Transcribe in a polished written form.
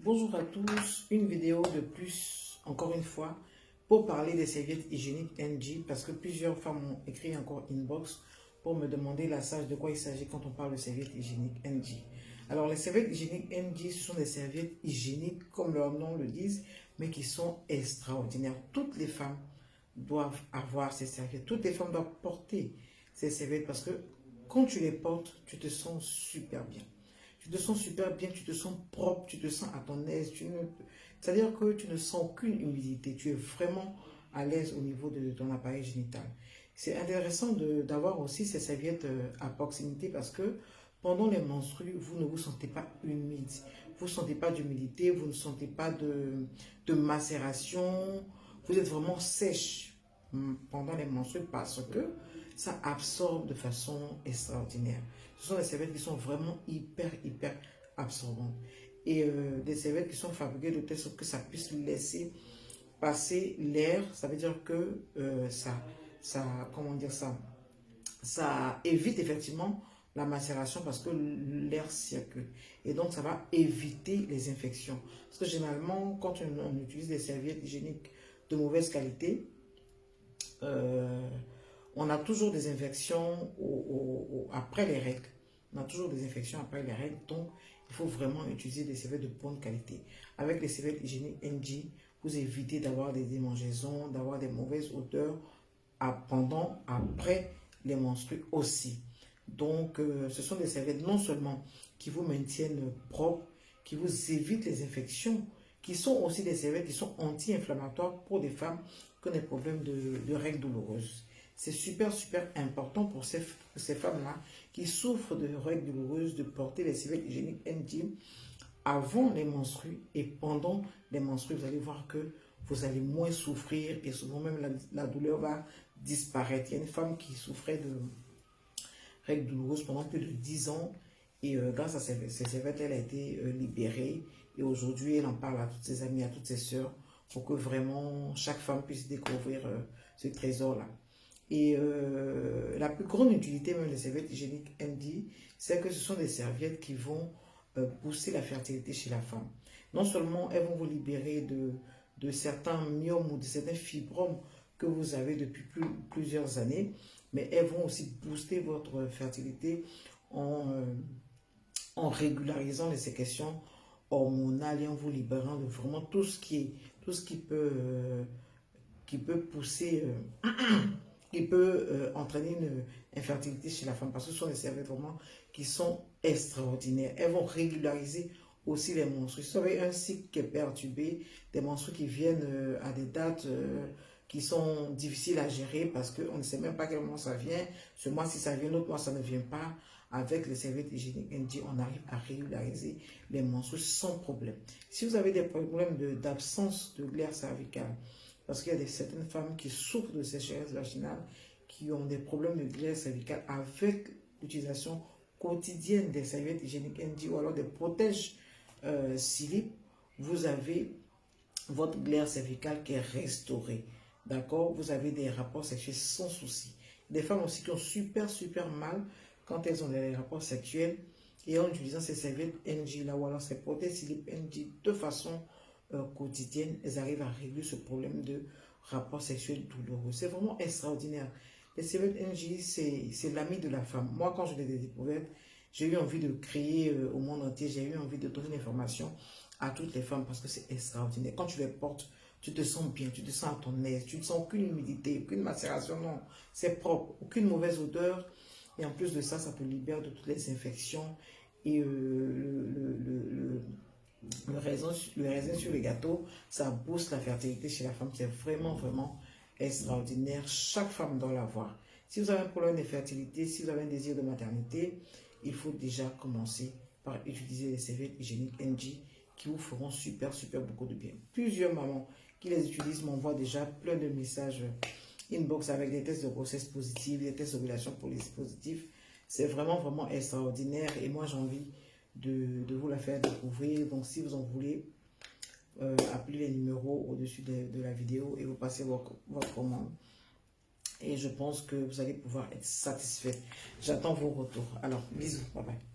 Bonjour à tous, une vidéo de plus, encore une fois, pour parler des serviettes hygiéniques NG, parce que plusieurs femmes ont écrit encore inbox pour me demander la sage de quoi il s'agit quand on parle de serviettes hygiéniques NG. Alors les serviettes hygiéniques NG, ce sont des serviettes hygiéniques, comme leur nom le dit, mais qui sont extraordinaires. Toutes les femmes doivent avoir ces serviettes, toutes les femmes doivent porter ces serviettes parce que quand tu les portes, tu te sens super bien. Tu te sens super bien, tu te sens propre, tu te sens à ton aise. C'est-à-dire que tu ne sens aucune humidité. Tu es vraiment à l'aise au niveau de ton appareil génital. C'est intéressant d'avoir aussi ces serviettes à proximité parce que pendant les menstrues, vous ne vous sentez pas humide. Vous ne sentez pas d'humidité, vous ne sentez pas de macération. Vous êtes vraiment sèche pendant les menstrues parce que ça absorbe de façon extraordinaire. Ce sont des serviettes qui sont vraiment hyper absorbantes. Et des serviettes qui sont fabriquées de telle sorte que ça puisse laisser passer l'air. Ça veut dire que comment dire ça évite effectivement la macération parce que l'air circule. Et donc, ça va éviter les infections. Parce que généralement, quand on utilise des serviettes hygiéniques de mauvaise qualité, on a toujours des infections après les règles. On a toujours des infections après les règles. Donc, il faut vraiment utiliser des serviettes de bonne qualité. Avec les serviettes hygiéniques NG, vous évitez d'avoir des démangeaisons, d'avoir des mauvaises odeurs pendant, après les menstrues aussi. Donc, ce sont des serviettes non seulement qui vous maintiennent propre, qui vous évitent les infections, qui sont aussi des serviettes qui sont anti-inflammatoires pour des femmes qui ont des problèmes de règles douloureuses. C'est super important pour ces femmes-là qui souffrent de règles douloureuses de porter les serviettes hygiéniques NG avant les menstrues et pendant les menstrues. Vous allez voir que vous allez moins souffrir et souvent même la douleur va disparaître. Il y a une femme qui souffrait de règles douloureuses pendant plus de 10 ans et grâce à ces serviettes, elle a été libérée et aujourd'hui, elle en parle à toutes ses amies, à toutes ses sœurs pour que vraiment chaque femme puisse découvrir ce trésor-là. Et la plus grande utilité même des serviettes hygiéniques MD, c'est que ce sont des serviettes qui vont booster la fertilité chez la femme. Non seulement elles vont vous libérer de certains myomes ou de certains fibromes que vous avez depuis plusieurs années, mais elles vont aussi booster votre fertilité en régularisant les sécrétions hormonales et en vous libérant de vraiment tout ce qui peut pousser, qui peut entraîner une infertilité chez la femme parce que ce sont des serviettes vraiment qui sont extraordinaires. Elles vont régulariser aussi les menstrues. Si vous avez un cycle qui est perturbé, des menstrues qui viennent à des dates qui sont difficiles à gérer parce qu'on ne sait même pas quel moment ça vient. Ce mois-ci ça vient, l'autre mois ça ne vient pas. Avec les serviettes hygiéniques NG, on arrive à régulariser les menstrues sans problème. Si vous avez des problèmes d'absence de glaire cervicale, parce qu'il y a certaines femmes qui souffrent de sécheresse vaginale, qui ont des problèmes de glaire cervicale avec l'utilisation quotidienne des serviettes hygiéniques NG ou alors des protèges slip, vous avez votre glaire cervicale qui est restaurée. D'accord? Vous avez des rapports sexuels sans souci. Des femmes aussi qui ont super mal quand elles ont des rapports sexuels et en utilisant ces serviettes NG là ou alors ces protèges slip NG de façon quotidienne, elles arrivent à régler ce problème de rapport sexuel douloureux. C'est vraiment extraordinaire. Les serviettes NG, c'est l'ami de la femme. Moi, quand je les ai découvertes, j'ai eu envie de créer au monde entier, j'ai eu envie de donner l'information à toutes les femmes parce que c'est extraordinaire. Quand tu les portes, tu te sens bien, tu te sens à ton aise, tu ne sens aucune humidité, aucune macération, non. C'est propre, aucune mauvaise odeur. Et en plus de ça, ça te libère de toutes les infections. Et le raisin sur le gâteau, ça booste la fertilité chez la femme. C'est vraiment extraordinaire. Chaque femme doit l'avoir. Si vous avez un problème de fertilité, si vous avez un désir de maternité, il faut déjà commencer par utiliser les serviettes hygiéniques NG qui vous feront super beaucoup de bien. Plusieurs mamans qui les utilisent m'envoient déjà plein de messages inbox avec des tests de grossesse positifs, des tests d'ovulation positifs. C'est vraiment extraordinaire et moi j'ai envie de vous la faire découvrir. Donc si vous en voulez, appelez les numéros au-dessus de la vidéo et vous passez votre commande. Et je pense que vous allez pouvoir être satisfait. J'attends vos retours. Alors, bisous. Bye bye.